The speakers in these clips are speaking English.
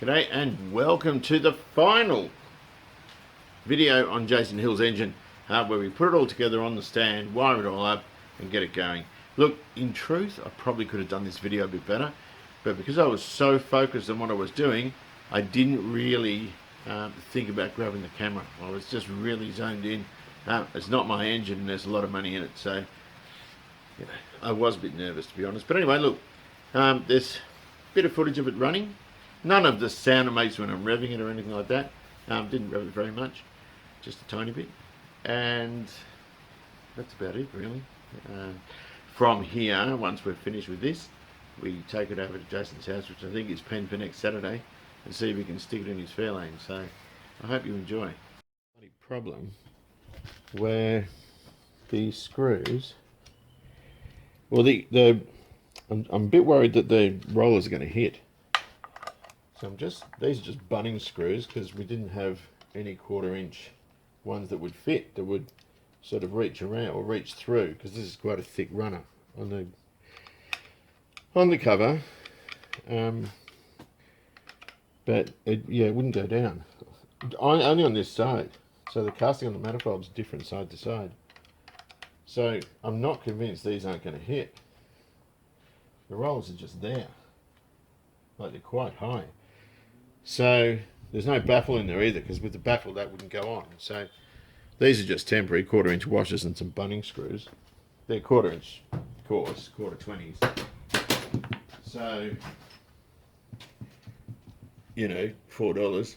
G'day and welcome to the final video on Jason Hill's engine, where we put it all together on the stand, wire it all up and get it going. Look, in truth, I probably could have done this video a bit better, but because I was so focused on what I was doing, I didn't really think about grabbing the camera. I was just really zoned in. It's not my engine and there's a lot of money in it, so you know, I was a bit nervous, to be honest. But anyway, look, there's a bit of footage of it running. None of the sound it makes when I'm revving it or anything like that. Didn't rev it very much, just a tiny bit. And that's about it, really. From here, once we're finished with this, we take it over to Jason's house, which I think is penned for next Saturday, and see if we can stick it in his Fairlane. So I hope you enjoy. Problem where the screws, well, I'm a bit worried that the rollers are going to hit. So these are just bunning screws because we didn't have any 1/4 inch ones that would fit, that would sort of reach around or reach through, because this is quite a thick runner on the cover. But it wouldn't go down. Only on this side. So the casting on the manifold is different side to side. So I'm not convinced these aren't going to hit. The rollers are just there. Like, they're quite high. So there's no baffle in there either, because with the baffle that wouldn't go on. So these are just temporary 1/4 inch washers and some bunning screws. They're 1/4 inch coarse, 1/4 20s. So, you know, $4.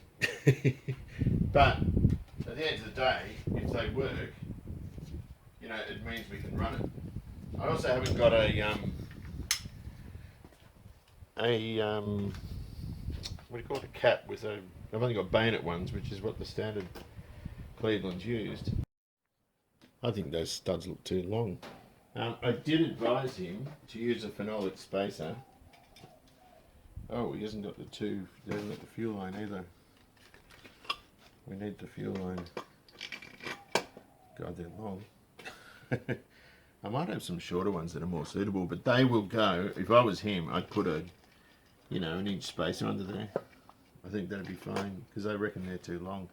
But at the end of the day, if they work, you know, it means we can run it. I also haven't got what do you call it, a cap with I've only got bayonet ones, which is what the standard Cleveland's used. I think those studs look too long. I did advise him to use a phenolic spacer. Oh, he hasn't got he hasn't got the fuel line either. We need the fuel line. God, they're long. I might have some shorter ones that are more suitable, but they will go. If I was him, I'd put an inch spacer under there. I think that'd be fine, because I reckon they're too long.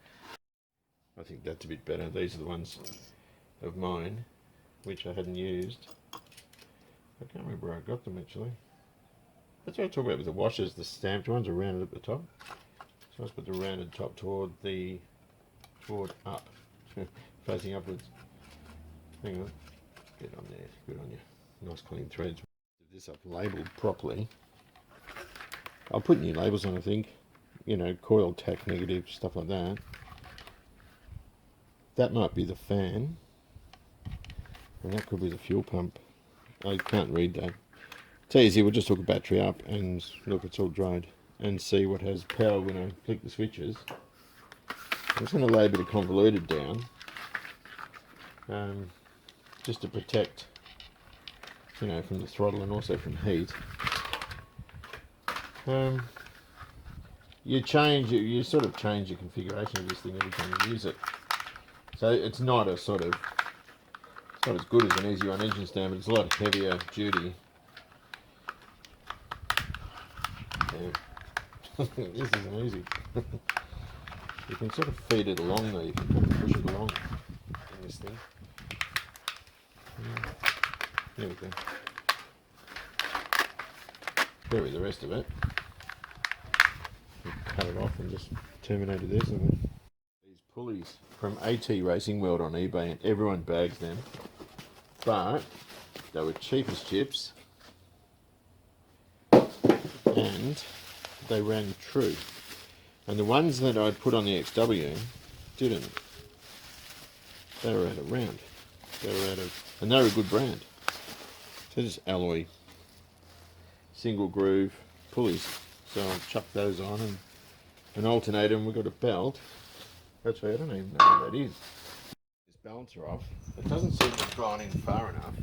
I think that's a bit better. These are the ones of mine, which I hadn't used. I can't remember where I got them, actually. That's what I talk about with the washers. The stamped ones are rounded at the top. So let's put the rounded top toward up, facing upwards. Hang on, get on there, good on you. Nice clean threads. If this up labelled properly, I'll put new labels on, I think. You know, coil tack negative, stuff like that. That might be the fan, and that could be the fuel pump. I can't read that. It's easy, we'll just hook a battery up and look, it's all dried, and see what has power when I click the switches. I'm just going to lay a bit of convoluted down, just to protect, you know, from the throttle and also from heat. You sort of change the configuration of this thing every time you use it. So it's not a sort of, it's not as good as an Easy One engine stand, but it's a lot heavier duty. Yeah. This isn't easy. You can sort of feed it along though, you can kind of push it along in this thing. There we go. Bury the rest of it. Cut it off and just terminated this. And these pulleys from AT Racing World on eBay, and everyone bags them, but they were cheap as chips and they ran true. And the ones that I'd put on the XW didn't. They were out of round. And they were a good brand. So just alloy, single groove pulleys. So I'll chuck those on and an alternator, and we've got a belt. Actually, I don't even know what that is. This balancer off. It doesn't seem to have gone in far enough,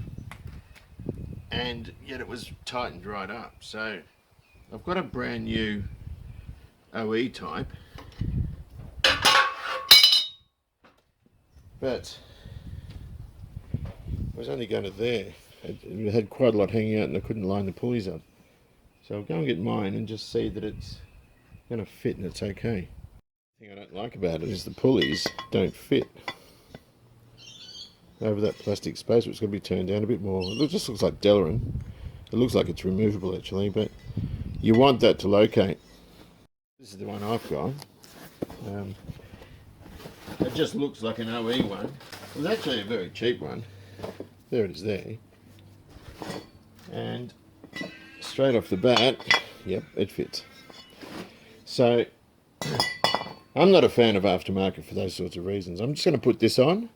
and yet it was tight and dried up. So I've got a brand new OE type, but I was only going to there. It had quite a lot hanging out and I couldn't line the pulleys up. So I'll go and get mine and just see that it's going to fit and it's okay. The thing I don't like about it is the pulleys don't fit over that plastic space, which is going to be turned down a bit more. It just looks like Delarin. It looks like it's removable actually, but you want that to locate. This is the one I've got. It just looks like an OE one. It was actually a very cheap one. There it is there. And straight off the bat, yep, it fits. So I'm not a fan of aftermarket for those sorts of reasons. I'm just going to put this on.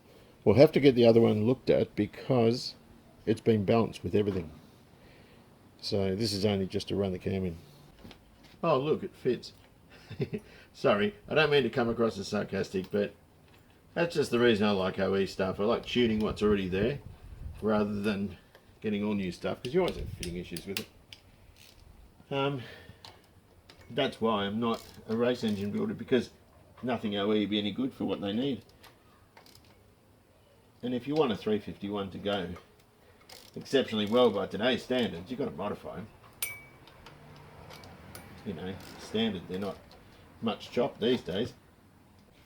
We'll have to get the other one looked at because it's been balanced with everything. So this is only just to run the cam in. Oh look, it fits. Sorry, I don't mean to come across as sarcastic, but that's just the reason I like OE stuff. I like tuning what's already there rather than getting all new stuff, because you always have fitting issues with it. That's why I'm not a race engine builder, because nothing OE would be any good for what they need. And if you want a 351 to go exceptionally well by today's standards, you've got to modify them. You know, standard, they're not much chopped these days.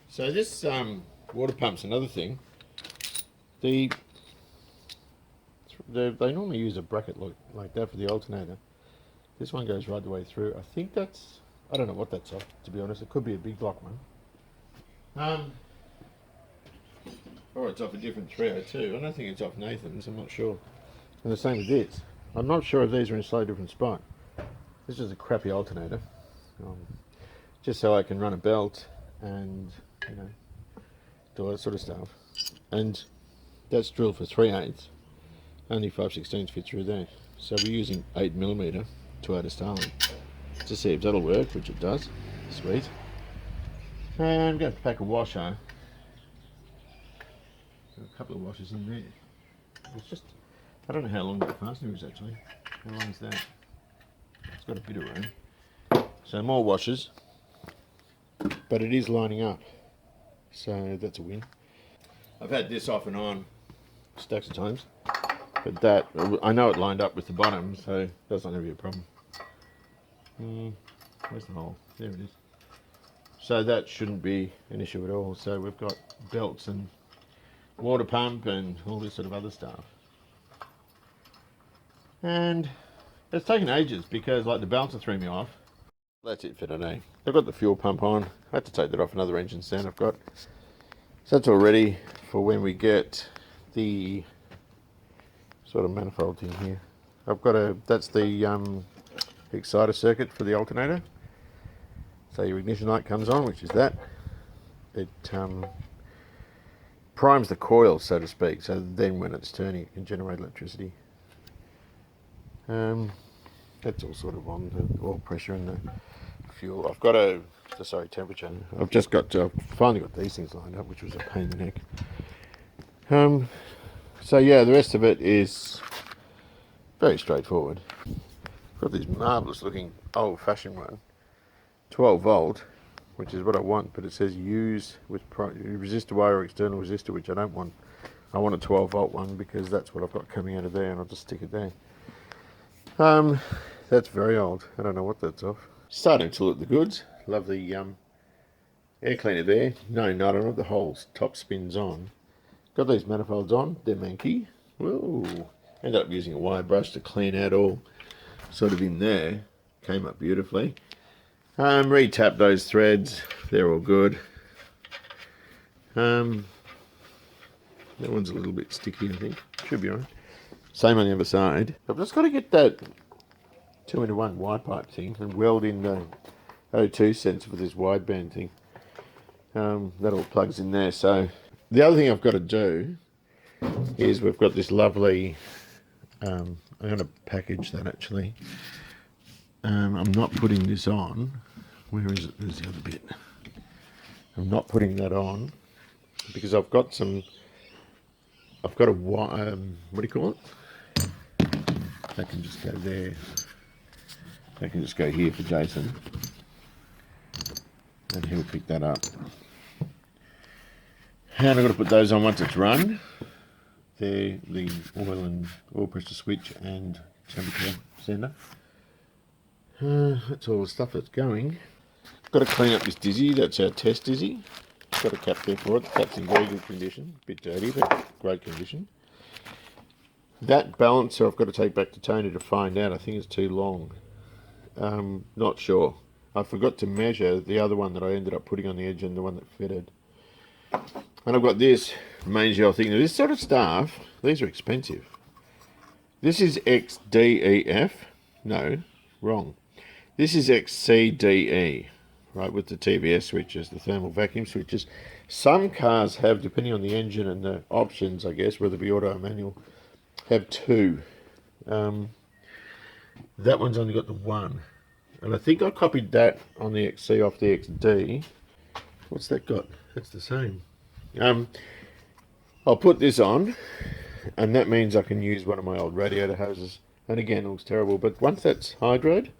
So this water pump's another thing. They normally use a bracket like that for the alternator. This one goes right the way through. I think that's, I don't know what that's off, to be honest. It could be a big block one. Or it's off a different 302. I don't think it's off Nathan's, I'm not sure. And the same with this. I'm not sure if these are in a slightly different spot. This is a crappy alternator. Just so I can run a belt and, you know, do all that sort of stuff. And that's drilled for 3/8. Only 5/16 fit through there. So we're using 8mm to add a starling to see if that'll work, which it does. Sweet. And I'm going to pack a washer. A couple of washers in there. It's just, I don't know how long that fastener is actually. How long is that? It's got a bit of room. So more washers, but it is lining up, so that's a win. I've had this off and on stacks of times, but that, I know it lined up with the bottom, so that's not going to be a problem. Where's the hole? There it is. So that shouldn't be an issue at all. So we've got belts and water pump and all this sort of other stuff. And it's taken ages because like the balancer threw me off. That's it for today. I've got the fuel pump on. I had to take that off another engine stand I've got. So that's all ready for when we get the sort of manifold thing here. I've got that's the exciter circuit for the alternator. So your ignition light comes on, which is that. It primes the coil, so to speak, so then when it's turning it can generate electricity. That's all sort of on, the oil pressure and the fuel. I've got temperature. I've finally got these things lined up, which was a pain in the neck. So yeah, the rest of it is very straightforward. I've got this marvellous looking old fashioned one, 12 volt, which is what I want, but it says use with resistor wire or external resistor, which I don't want. I want a 12 volt one because that's what I've got coming out of there, and I'll just stick it there. That's very old. I don't know what that's off. Starting to look the goods. Love the air cleaner there. No nut on it. The whole top spins on. Got these manifolds on. They're manky. Whoa. Ended up using a wire brush to clean out all sort of in there. Came up beautifully. Re-tapped those threads. They're all good. That one's a little bit sticky, I think. Should be alright. Same on the other side. I've just got to get that 2-in-1 wide pipe thing and weld in the O2 sensor for this wideband thing. That all plugs in there. So the other thing I've got to do is we've got this lovely, I'm going to package that actually. I'm not putting this on. Where is it? There's the other bit. I'm not putting that on because I've got a, what do you call it? That can just go there. That can just go here for Jason. And he'll pick that up. And I've got to put those on once it's run. They're the oil pressure switch and temperature sender. That's all the stuff that's going. Got to clean up this dizzy. That's our test dizzy. Got a cap there for it. The cap's in very good condition. A bit dirty, but great condition. That balancer I've got to take back to Tony to find out. I think it's too long. Not sure. I forgot to measure the other one that I ended up putting on the edge and the one that fitted. And I've got this main gel thing. Now, this sort of stuff, these are expensive. This is XDEF. No, wrong. This is XCDE, right, with the TVS switches, the thermal vacuum switches. Some cars have, depending on the engine and the options, I guess, whether it be auto or manual, have two. That one's only got the one. And I think I copied that on the XC off the XD. What's that got? That's the same. I'll put this on, and that means I can use one of my old radiator hoses. And again, it looks terrible, but once that's hydroed,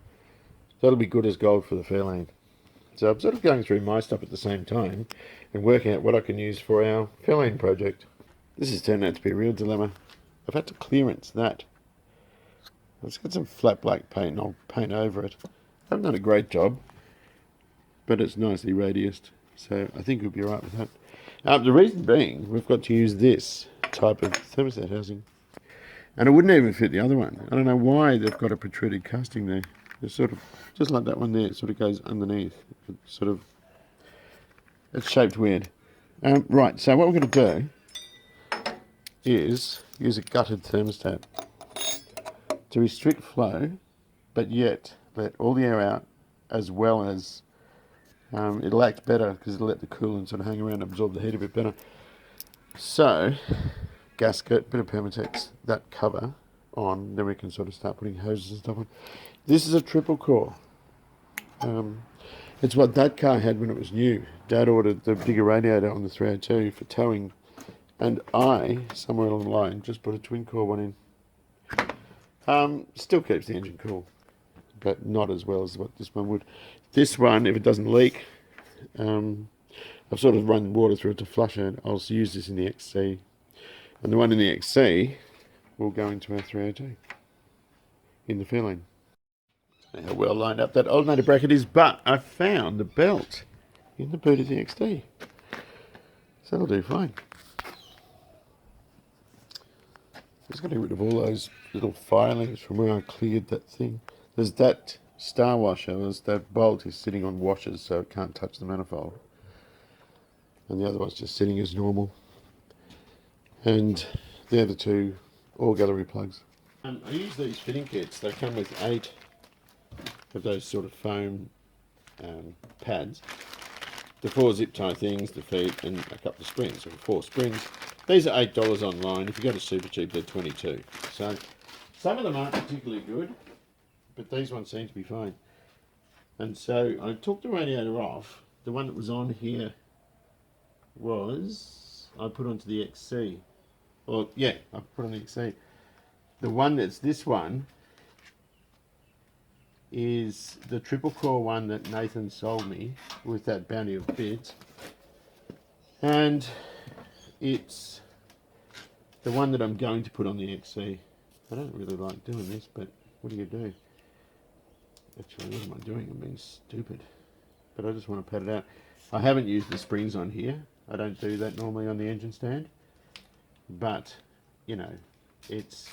that'll be good as gold for the Fairlane. So I'm sort of going through my stuff at the same time and working out what I can use for our Fairlane project. This has turned out to be a real dilemma. I've had to clearance that. Let's get some flat black paint and I'll paint over it. I haven't done a great job, but it's nicely radiused, so I think we'll be alright with that. The reason being, we've got to use this type of thermostat housing. And it wouldn't even fit the other one. I don't know why they've got a protruded casting there. It's sort of, just like that one there, it sort of goes underneath. It's shaped weird. Right, so what we're going to do is use a gutted thermostat to restrict flow, but yet let all the air out, as well as it'll act better because it'll let the coolant sort of hang around and absorb the heat a bit better. So, gasket, bit of Permatex, that cover on, then we can sort of start putting hoses and stuff on. This is a triple core. It's what that car had when it was new. Dad ordered the bigger radiator on the 302 for towing, and I, somewhere along the line, just put a twin core one in. Still keeps the engine cool, but not as well as what this one would. This one, if it doesn't leak, I've sort of run water through it to flush it. I'll use this in the XC. And the one in the XC will go into our 302 in the Fairlane. How well lined up that alternator bracket is, but I found the belt in the boot of the XD. So that'll do fine. Just got to get rid of all those little filings from where I cleared that thing. There's that star washer, that bolt is sitting on washers so it can't touch the manifold. And the other one's just sitting as normal. And they're the two all gallery plugs. I use these fitting kits. They come with 8 of those sort of foam pads. The 4 zip tie things, the feet, and a couple of springs, so 4 springs. These are $8 online. If you go to Supercheap, they're $22. So some of them aren't particularly good, but these ones seem to be fine. And so I took the radiator off. The one that was on here was, I put onto the XC. Well, yeah, I put on the XC. The one that's this one is the triple core one that Nathan sold me with that bounty of bits. And it's the one that I'm going to put on the XC. I don't really like doing this, but what do you do? Actually, what am I doing? I'm being stupid. But I just want to pat it out. I haven't used the springs on here. I don't do that normally on the engine stand. But, you know, it's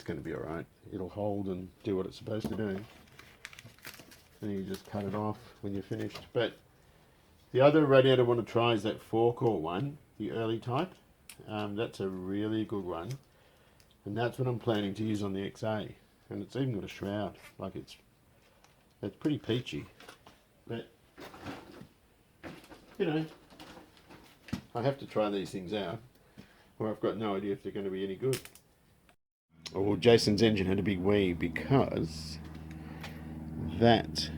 going to be alright. It'll hold and do what it's supposed to do. And you just cut it off when you're finished. But the other radiator I want to try is that 4-core one, the early type. That's a really good one. And that's what I'm planning to use on the XA. And it's even got a shroud. Like it's pretty peachy. But, you know, I have to try these things out, or I've got no idea if they're going to be any good. Oh, well, Jason's engine had a big wee because that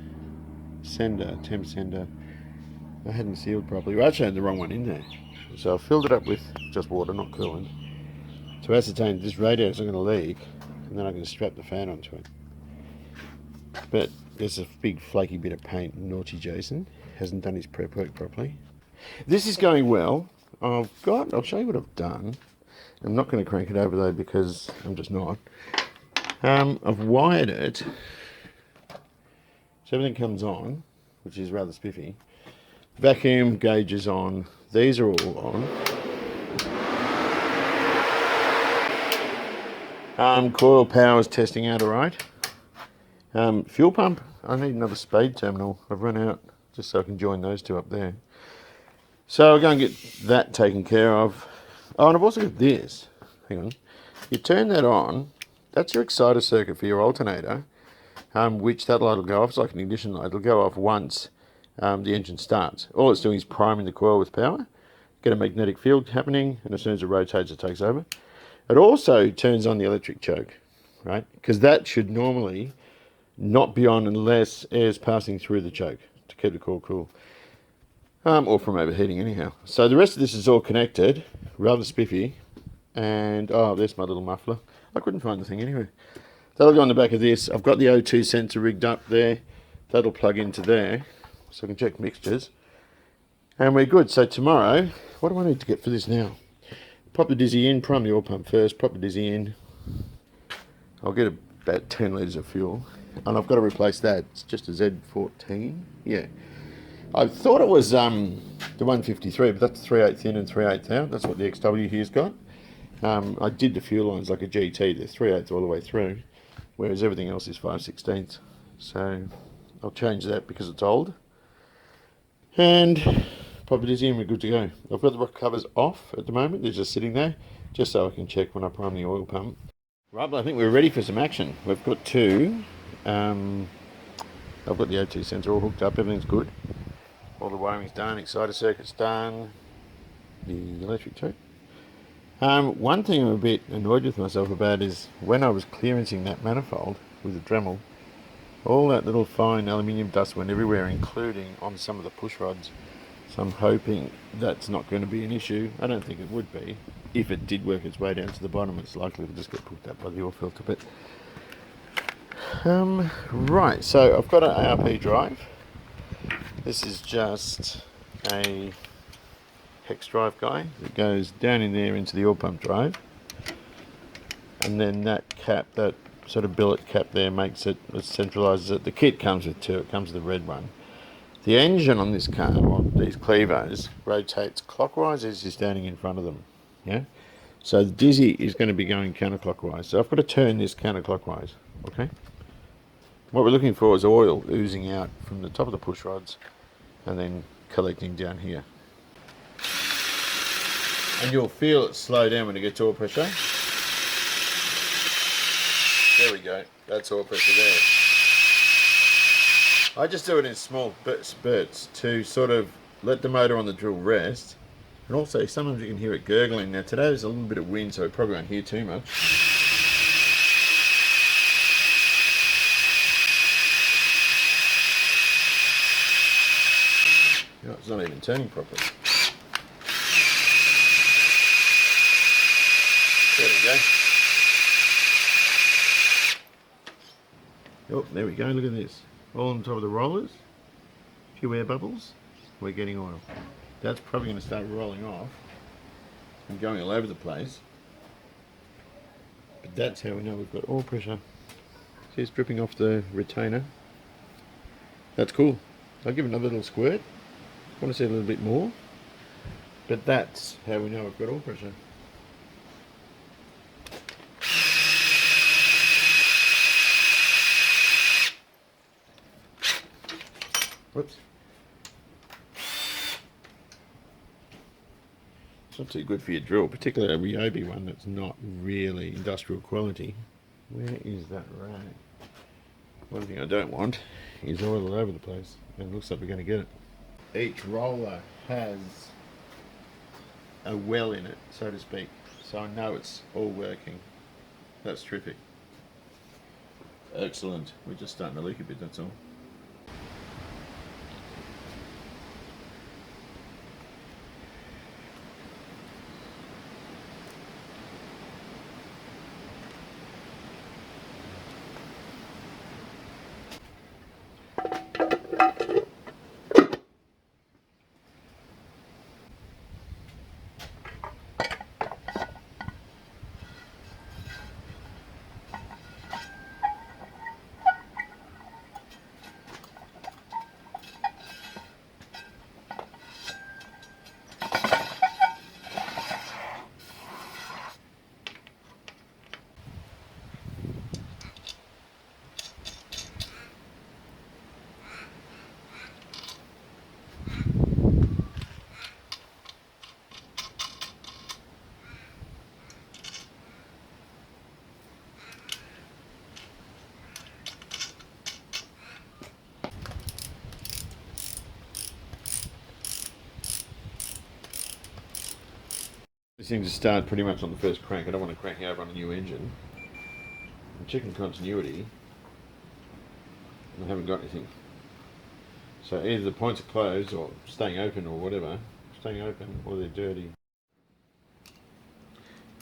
sender, temp sender, I hadn't sealed properly. I actually had the wrong one in there. So I filled it up with just water, not coolant, to ascertain this radiator isn't going to leak, and then I can strap the fan onto it. But there's a big flaky bit of paint. Naughty Jason hasn't done his prep work properly. This is going well. I'll show you what I've done. I'm not going to crank it over though because I'm just not. I've wired it So everything comes on, which is rather spiffy. Vacuum gauge is on. These are all on. Coil power is testing out all right. Fuel pump, I need another spade terminal. I've run out, just so I can join those two up there. So I'll go and get that taken care of. Oh, and I've also got this. Hang on. You turn that on, that's your exciter circuit for your alternator, which that light will go off. It's like an ignition light. It'll go off once the engine starts. All it's doing is priming the coil with power, get a magnetic field happening, and as soon as it rotates, it takes over. It also turns on the electric choke, right? Because that should normally not be on unless air's passing through the choke to keep the coil cool. Or from overheating anyhow. So the rest of this is all connected, rather spiffy. And, oh, there's my little muffler. I couldn't find the thing anywhere. That'll go on the back of this. I've got the O2 sensor rigged up there. That'll plug into there, so I can check mixtures. And we're good. So tomorrow, what do I need to get for this now? Pop the dizzy in, prime the oil pump first, pop the dizzy in. I'll get about 10 litres of fuel. And I've got to replace that. It's just a Z14. Yeah. I thought it was the 153, but that's 3/8 in and 3/8 out. That's what the XW here's got. I did the fuel lines like a GT. They're 3/8 all the way through, whereas everything else is 5/16. So I'll change that because it's old. And pop it in, we're good to go. I've got the rock covers off at the moment. They're just sitting there, just so I can check when I prime the oil pump. Right, but I think we're ready for some action. We've got two. I've got the O2 sensor all hooked up. Everything's good. All the wiring's done, exciter circuit's done, the electric choke. One thing I'm a bit annoyed with myself about is when I was clearancing that manifold with the Dremel, all that little fine aluminium dust went everywhere, including on some of the push rods. So I'm hoping that's not going to be an issue. I don't think it would be. If it did work its way down to the bottom, it's likely to just get picked up by the oil filter. But right, so I've got an ARP drive. This is just a hex drive guy that goes down in there into the oil pump drive, and then that cap, that sort of billet cap there, makes it, it centralises it. The kit comes with two. It comes with the red one. The engine on this car, or these clevers, rotates clockwise as you're standing in front of them. Yeah, so the dizzy is going to be going counterclockwise. So I've got to turn this counterclockwise. Okay. What we're looking for is oil oozing out from the top of the push rods and then collecting down here. And you'll feel it slow down when it gets oil pressure. There we go. That's oil pressure there. I just do it in small spurts to sort of let the motor on the drill rest. And also sometimes you can hear it gurgling. Now today there's a little bit of wind, so we probably won't hear too much. No, it's not even turning properly. There we go. Oh, there we go. Look at this. All on top of the rollers. A few air bubbles. We're getting oil. That's probably going to start rolling off and going all over the place. But that's how we know we've got oil pressure. See, it's dripping off the retainer. That's cool. I'll give it another little squirt. I want to see a little bit more, but that's how we know we've got oil pressure. Whoops. It's not too good for your drill, particularly a Ryobi one that's not really industrial quality. Where is that rag? One thing I don't want is oil all over the place, and it looks like we're going to get it. Each roller has a well in it, so to speak, so I know it's all working. That's terrific. Excellent. We're just starting to leak a bit, that's all. thing to start pretty much on the first crank. I don't want to crank over on a new engine. I'm checking continuity. I haven't got anything. So either the points are closed or staying open or whatever. Staying open or they're dirty.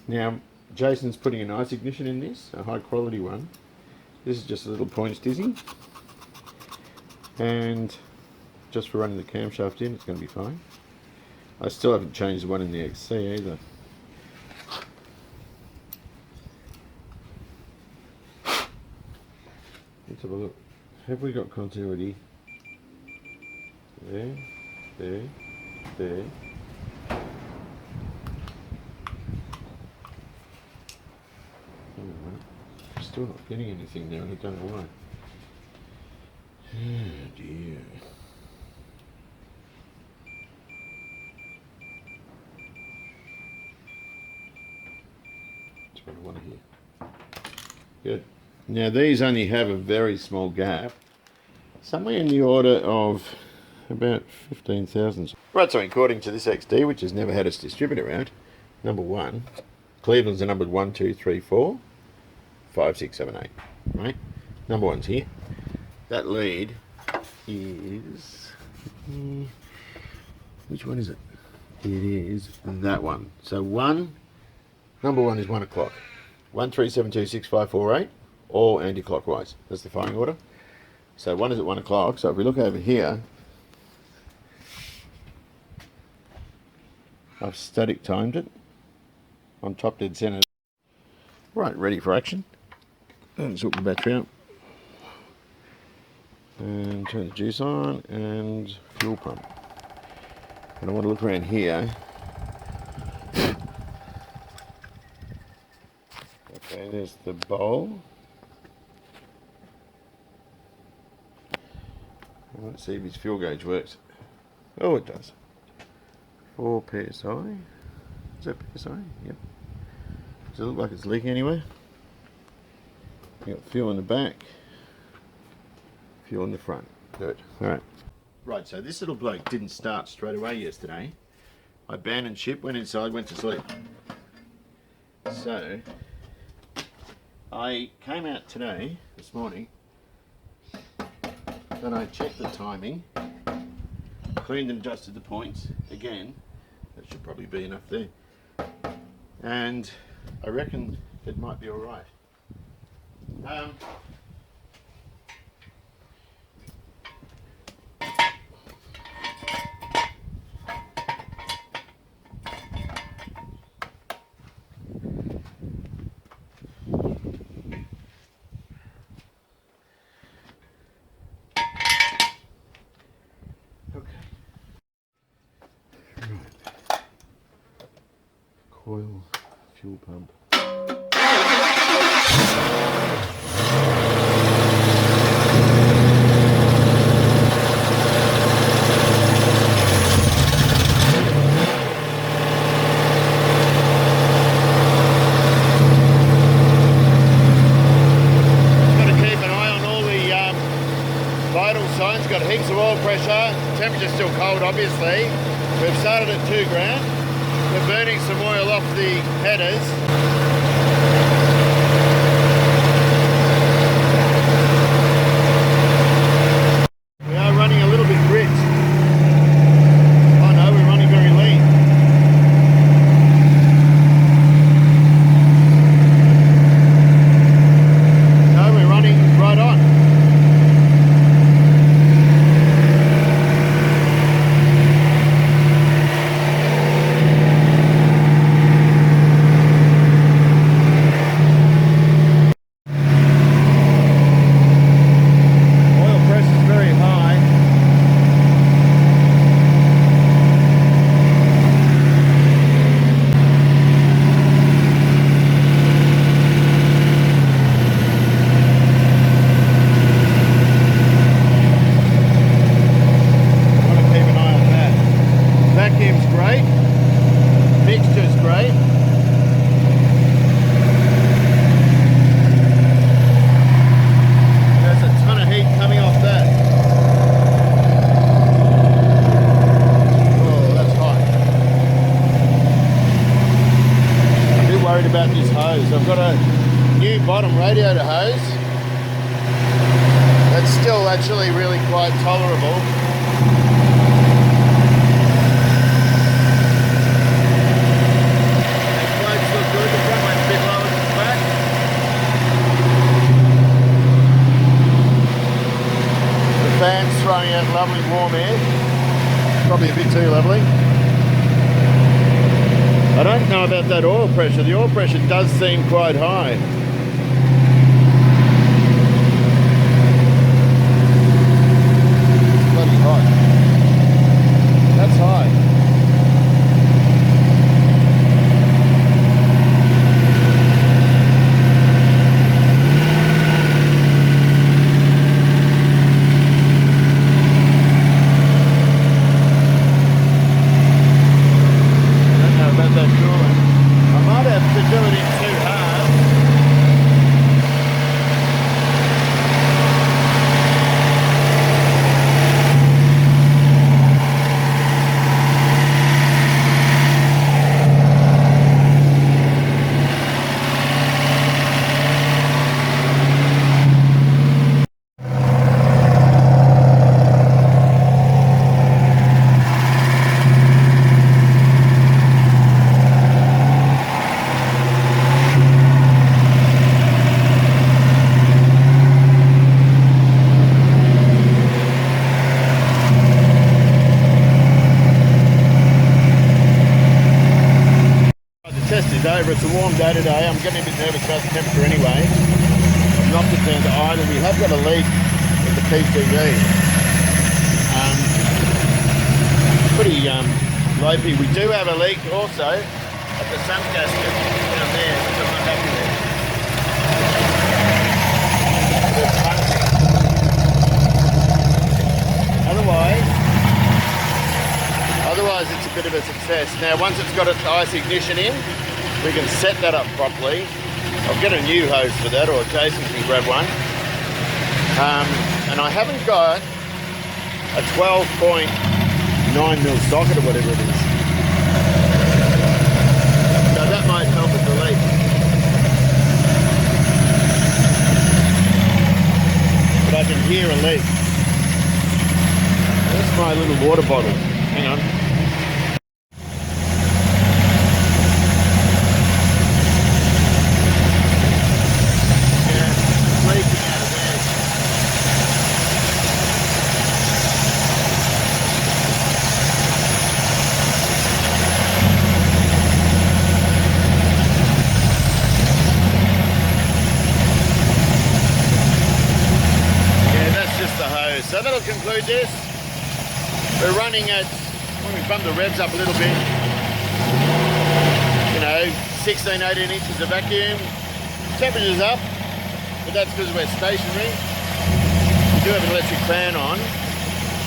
Now, Jason's putting a nice ignition in this, a high quality one. This is just a little points dizzy. And just for running the camshaft in, it's going to be fine. I still haven't changed the one in the XC either. Let's have a look. Have we got continuity? There, there, there. Still not getting anything there, and I don't know why. Oh dear. That's what I want to hear. Good. Now these only have a very small gap, somewhere in the order of about 15 thousandths. Right, so according to this XD, which has never had its distributor out, number 1, Cleveland's are numbered 1, 2, 3, 4, 5, 6, 7, 8. Right? Number 1's here. That lead is... which one is it? It is that one. So number 1 is 1 o'clock. 1, 3, 7, 2, 6, 5, 4, 8, all anti-clockwise. That's the firing order. So 1 is at 1 o'clock. So if we look over here, I've static timed it on top dead center. Right, ready for action. And sort the battery out. And turn the juice on and fuel pump. And I want to look around here. Okay, there's the bowl. Let's see if his fuel gauge works. Oh, it does. 4 PSI. Is that PSI? Yep. Does it look like it's leaking anywhere? You got fuel in the back, fuel in the front. Good. Alright. Right, so this little bloke didn't start straight away yesterday. I abandoned ship, went inside, went to sleep. So, I came out today, this morning, and I checked the timing, cleaned and adjusted the points. Again, that should probably be enough there. And I reckon it might be alright. Coil, fuel pump. Got heaps of oil pressure, temperature's still cold obviously. We've started at 2 grand. We're burning some oil off the headers. We are running a little bit rich. Oh no, we're running very lean. No, we're running right on. hose. I've got a new bottom radiator hose. That's still actually really quite tolerable. The floats look good. The front one's a bit lower than the back. The fan's throwing out lovely warm air. Probably a bit too lovely. I don't know about that oil pressure. The oil pressure does seem quite high. Bloody hot. That's high. Over. It's a warm day today. I'm getting a bit nervous about the temperature anyway. I've knocked it down to idle. We have got a leak with the PCV. Pretty lopey. We do have a leak also at the sump gasket down there, which I'm not happy with. Otherwise it's a bit of a success. Now once it's got its ice ignition in, we can set that up properly. I'll get a new hose for that, or Jason can grab one. And I haven't got a 12.9mm socket or whatever it is. So that might help with the leak. But I can hear a leak. That's my little water bottle. Hang on. So that'll conclude this. We're running at, when we bump the revs up a little bit, 16, 18 inches of vacuum. Temperature's up, but that's because we're stationary. We do have an electric fan on.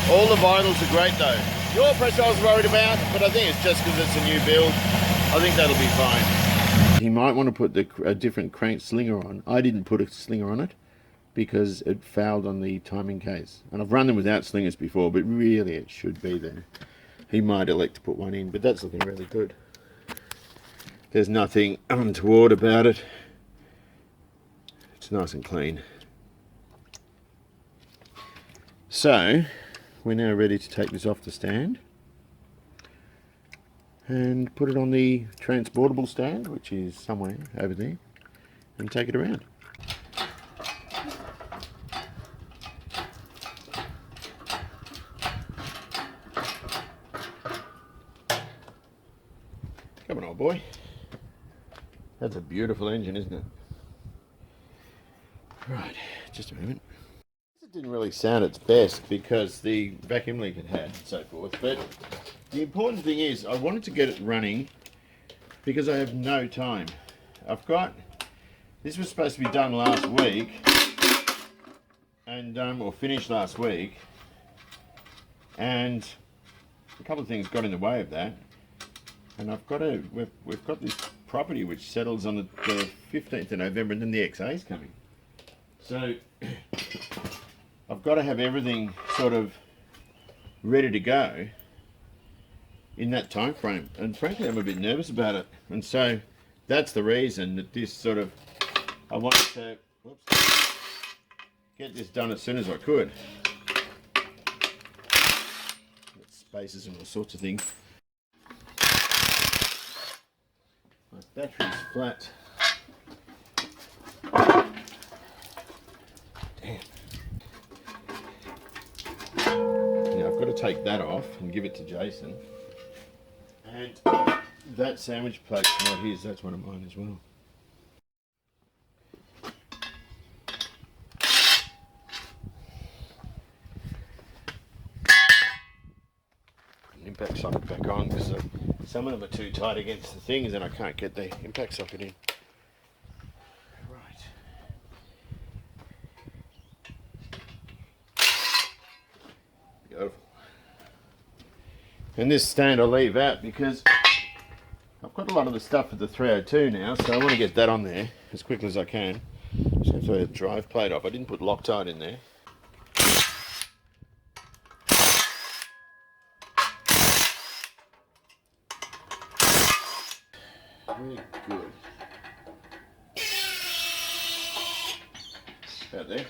All the vitals are great though. The oil pressure I was worried about, but I think it's just because it's a new build. I think that'll be fine. You might want to put a different crank slinger on. I didn't put a slinger on it because it fouled on the timing case. And I've run them without slingers before, but really it should be there. He might elect to put one in, but that's looking really good. There's nothing untoward about it. It's nice and clean. So, we're now ready to take this off the stand and put it on the transportable stand, which is somewhere over there, and take it around. Come on, old boy. That's a beautiful engine, isn't it? Right, just a moment. It didn't really sound its best because the vacuum leak it had and so forth, but the important thing is I wanted to get it running because I have no time. This was supposed to be done last week and or finished last week, and a couple of things got in the way of that. And we've got this property which settles on the 15th of November, and then the XA is coming. So I've got to have everything sort of ready to go in that time frame. And frankly, I'm a bit nervous about it. And so that's the reason that this sort of, I wanted to get this done as soon as I could. Got spaces and all sorts of things. My battery's flat. Damn. Now I've got to take that off and give it to Jason. And that sandwich plate's not his, that's one of mine as well. Impact socket back on because some of them are too tight against the things and I can't get the impact socket in. Right. Beautiful. And this stand I'll leave out because I've got a lot of the stuff for the 302 now, so I want to get that on there as quickly as I can. Just have to throw the drive plate off. I didn't put Loctite in there. Very good. About there.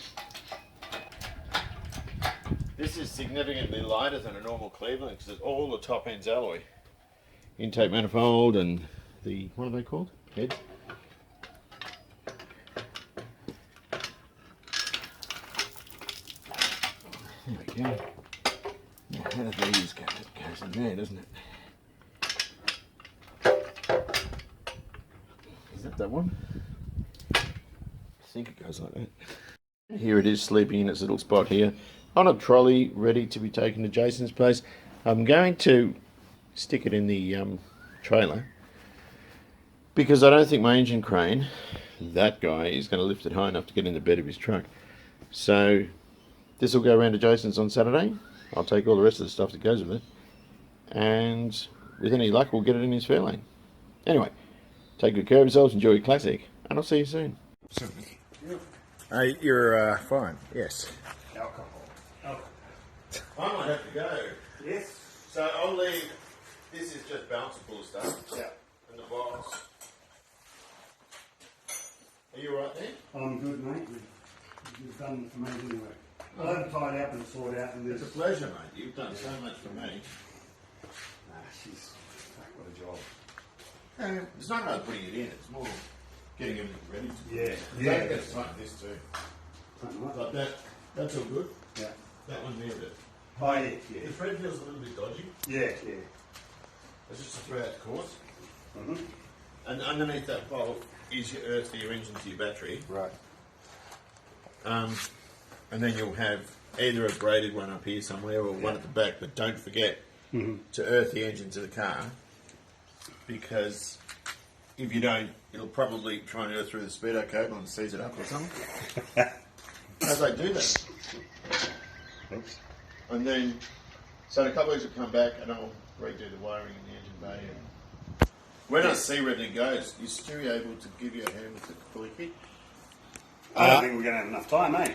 This is significantly lighter than a normal Cleveland because it's all the top end's alloy. Intake manifold and the, what are they called? Heads. There we go. Now how do these go? It goes in there, doesn't it? Is that one? I think it goes like that. Here it is sleeping in its little spot here on a trolley ready to be taken to Jason's place. I'm going to stick it in the trailer because I don't think my engine crane, that guy, is going to lift it high enough to get in the bed of his truck. So this will go around to Jason's on Saturday. I'll take all the rest of the stuff that goes with it, and with any luck we'll get it in his Fairlane. Anyway, take good care of yourselves, enjoy your classic, and I'll see you soon. You're fine, yes. Alcohol. I might have to go. Yes. So I'll leave. This is just bounceable stuff. Yeah. And the box. Are you right there? I'm good, mate. You've done amazing work. I'll tie it up and sort out. And it's a pleasure, mate. You've done so much for me. She's what a job. It's not about putting it in. It's more getting everything ready. Yeah. Don't get tight this too. Right. Like that. That's all good. Yeah. That one there, but oh yeah. the thread feels a little bit dodgy. Yeah. It's just a throughout course. Mm-hmm. And underneath that bolt is your earth for your engine to your battery. Right. And then you'll have either a braided one up here somewhere or one at the back, but don't forget to earth the engine to the car, because if you don't, it'll probably try and earth through the speedo cable and seize it up or something. How do they do that? Oops. And then, so in a couple of weeks will come back and I'll redo the wiring in the engine bay. And when I see where everything goes, is Stewie able to give you a hand with the fully kit? I don't think we're going to have enough time, eh?